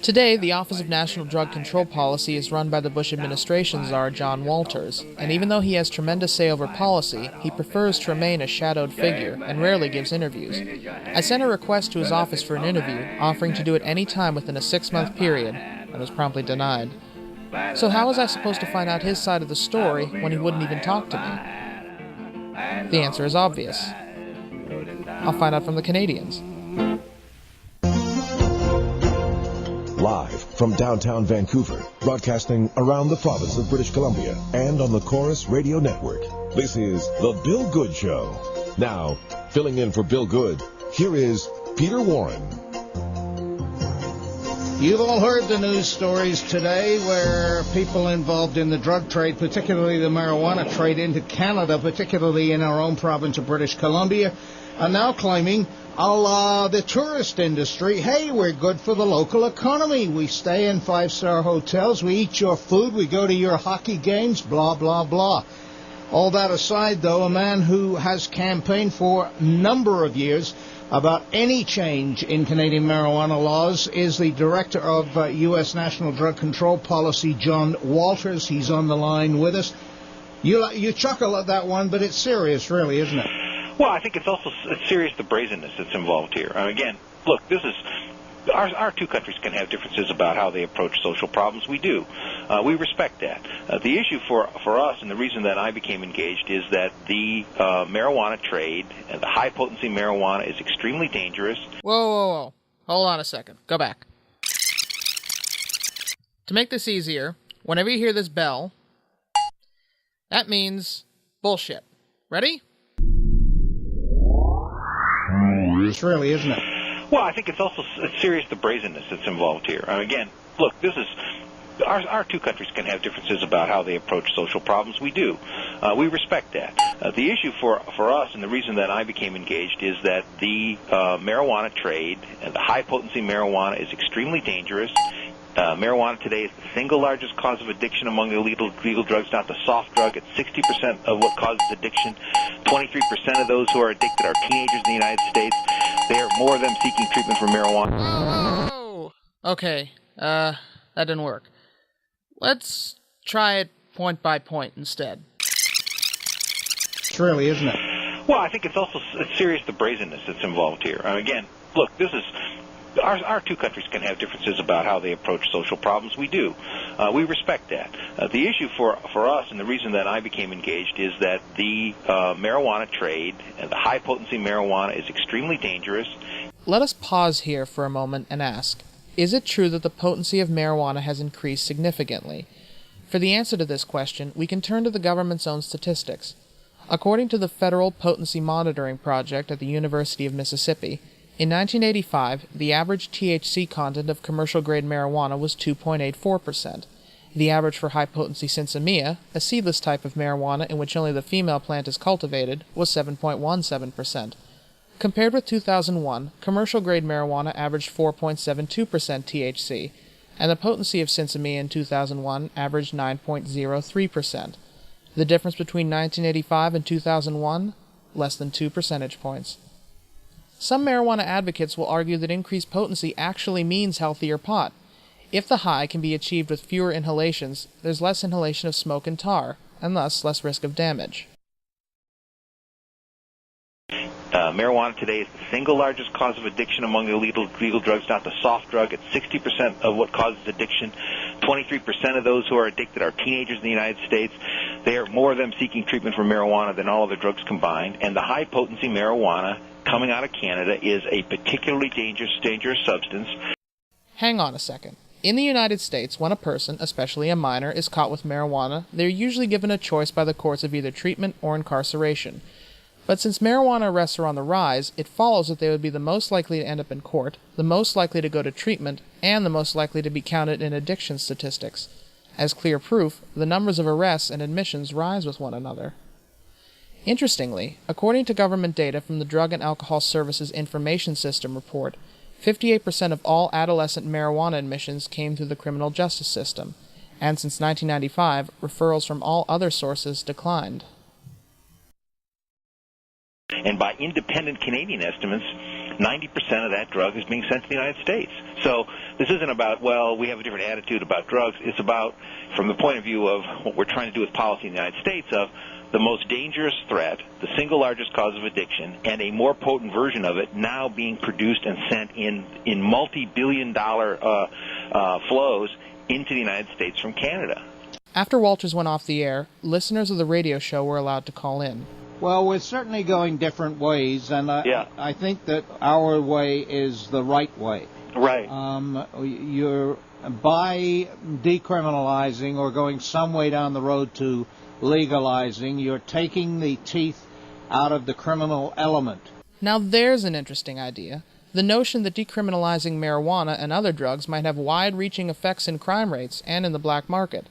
Today, the Office of National Drug Control Policy is run by the Bush administration czar John Walters, and even though he has tremendous say over policy, he prefers to remain a shadowed figure and rarely gives interviews. I sent a request to his office for an interview, offering to do it any time within a 6-month period, and was promptly denied. So how was I supposed to find out his side of the story when he wouldn't even talk to me? The answer is obvious. I'll find out from the Canadians. Live from downtown Vancouver, broadcasting around the province of British Columbia and on the Chorus Radio Network. This is The Bill Good Show. Now, filling in for Bill Good, here is Peter Warren. You've all heard the news stories today where people involved in the drug trade, particularly the marijuana trade into Canada, particularly in our own province of British Columbia, are now claiming, a la the tourist industry, hey, we're good for the local economy. We stay in 5-star hotels, we eat your food, we go to your hockey games, blah, blah, blah. All that aside, though, a man who has campaigned for a number of years about any change in Canadian marijuana laws is the director of U.S. National Drug Control Policy, John Walters. He's on the line with us. You chuckle at that one, but it's serious, really, isn't it? Well, I think it's also serious, the brazenness that's involved here. Again, look, this is our two countries can have differences about how they approach social problems. We do. We respect that. The issue for us, and the reason that I became engaged, is that the marijuana trade, and the high-potency marijuana, is extremely dangerous. Whoa. Hold on a second. Go back. To make this easier, whenever you hear this bell, that means bullshit. Ready? It's really, isn't it? Well, I think it's also serious, the brazenness that's involved here. Again, look, this is our two countries can have differences about how they approach social problems. We do. We respect that. The issue for us, and the reason that I became engaged, is that the marijuana trade, and the high-potency marijuana, is extremely dangerous. Marijuana today is the single largest cause of addiction among the legal drugs, not the soft drug. It's 60% of what causes addiction. 23% of those who are addicted are teenagers in the United States. There are more of them seeking treatment for marijuana. Oh! Okay, that didn't work. Let's try it point by point instead. It's really, isn't it? Well, I think it's also serious, the brazenness that's involved here. Again, look, this is our two countries can have differences about how they approach social problems. We do. We respect that. The issue for us, and the reason that I became engaged, is that the marijuana trade, and the high-potency marijuana, is extremely dangerous. Let us pause here for a moment and ask, is it true that the potency of marijuana has increased significantly? For the answer to this question, we can turn to the government's own statistics. According to the Federal Potency Monitoring Project at the University of Mississippi, in 1985, the average THC content of commercial-grade marijuana was 2.84%. The average for high-potency sinsemilla, a seedless type of marijuana in which only the female plant is cultivated, was 7.17%. Compared with 2001, commercial-grade marijuana averaged 4.72% THC, and the potency of sinsemilla in 2001 averaged 9.03%. The difference between 1985 and 2001? Less than 2 percentage points. Some marijuana advocates will argue that increased potency actually means healthier pot. If the high can be achieved with fewer inhalations, there's less inhalation of smoke and tar, and thus less risk of damage. Marijuana today is the single largest cause of addiction among the legal drugs, not the soft drug. It's 60% of what causes addiction. 23% of those who are addicted are teenagers in the United States. There are more of them seeking treatment for marijuana than all other drugs combined. And the high-potency marijuana coming out of Canada is a particularly dangerous substance. Hang on a second. In the United States, when a person, especially a minor, is caught with marijuana, they're usually given a choice by the courts of either treatment or incarceration. But since marijuana arrests are on the rise, it follows that they would be the most likely to end up in court, the most likely to go to treatment, and the most likely to be counted in addiction statistics. As clear proof, the numbers of arrests and admissions rise with one another. Interestingly, according to government data from the Drug and Alcohol Services Information System report, 58% of all adolescent marijuana admissions came through the criminal justice system, and since 1995, referrals from all other sources declined. And by independent Canadian estimates, 90% of that drug is being sent to the United States. So this isn't about, well, we have a different attitude about drugs. It's about, from the point of view of what we're trying to do with policy in the United States, of the most dangerous threat, the single largest cause of addiction, and a more potent version of it now being produced and sent in multi-billion-dollar flows into the United States from Canada. After Walters went off the air, listeners of the radio show were allowed to call in. Well, we're certainly going different ways, and I think that our way is the right way. Right. You're, by decriminalizing or going some way down the road to legalizing, you're taking the teeth out of the criminal element. Now there's an interesting idea. The notion that decriminalizing marijuana and other drugs might have wide-reaching effects in crime rates and in the black market.